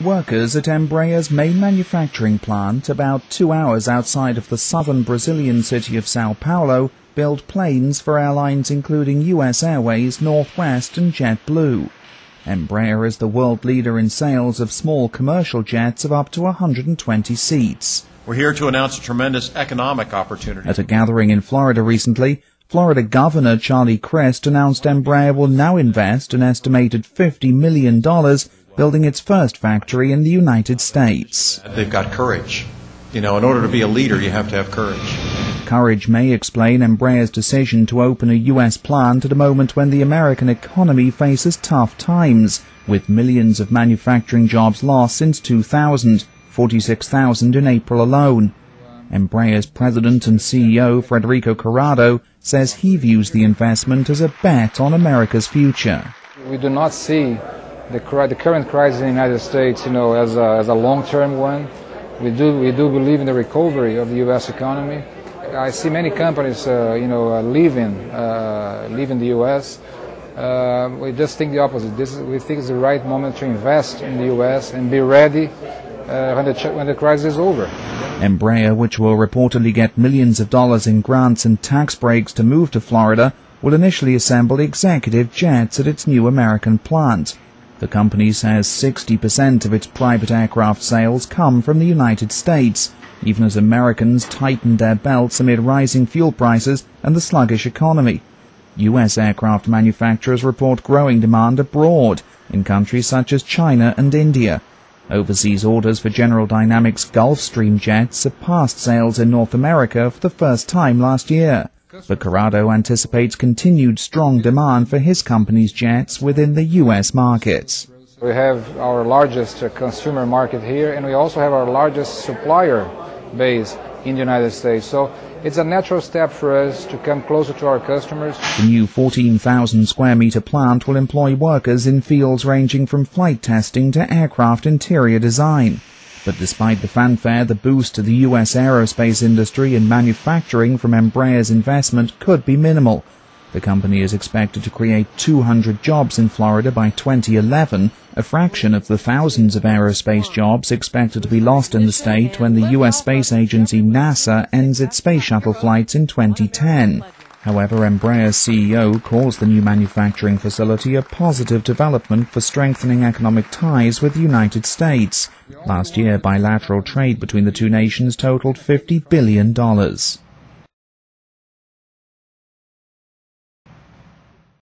Workers at Embraer's main manufacturing plant, about 2 hours outside of the southern Brazilian city of Sao Paulo, build planes for airlines including U.S. Airways, Northwest and JetBlue. Embraer is the world leader in sales of small commercial jets of up to 120 seats. We're here to announce a tremendous economic opportunity. At a gathering in Florida recently, Florida Governor Charlie Crist announced Embraer will now invest an estimated $50 million building its first factory in the United States. They've got courage. In order to be a leader, you have to have courage. Courage may explain Embraer's decision to open a U.S. plant at a moment when the American economy faces tough times, with millions of manufacturing jobs lost since 2000, 46,000 in April alone. Embraer's president and CEO, Frederico Corrado, says he views the investment as a bet on America's future. We do not see the current crisis in the United States, as a long-term one. We do believe in the recovery of the U.S. economy. I see many companies, leaving the U.S. We just think the opposite. We think it's the right moment to invest in the U.S. and be ready when the crisis is over. Embraer, which will reportedly get millions of dollars in grants and tax breaks to move to Florida, will initially assemble executive jets at its new American plant. The company says 60% of its private aircraft sales come from the United States, even as Americans tightened their belts amid rising fuel prices and the sluggish economy. U.S. aircraft manufacturers report growing demand abroad, in countries such as China and India. Overseas orders for General Dynamics Gulfstream jets surpassed sales in North America for the first time last year. But Corrado anticipates continued strong demand for his company's jets within the U.S. markets. We have our largest consumer market here, and we also have our largest supplier base in the United States. So it's a natural step for us to come closer to our customers. The new 14,000 square meter plant will employ workers in fields ranging from flight testing to aircraft interior design. But despite the fanfare, the boost to the U.S. aerospace industry and manufacturing from Embraer's investment could be minimal. The company is expected to create 200 jobs in Florida by 2011, a fraction of the thousands of aerospace jobs expected to be lost in the state when the U.S. space agency NASA ends its space shuttle flights in 2010. However, Embraer's CEO calls the new manufacturing facility a positive development for strengthening economic ties with the United States. Last year, bilateral trade between the two nations totaled $50 billion.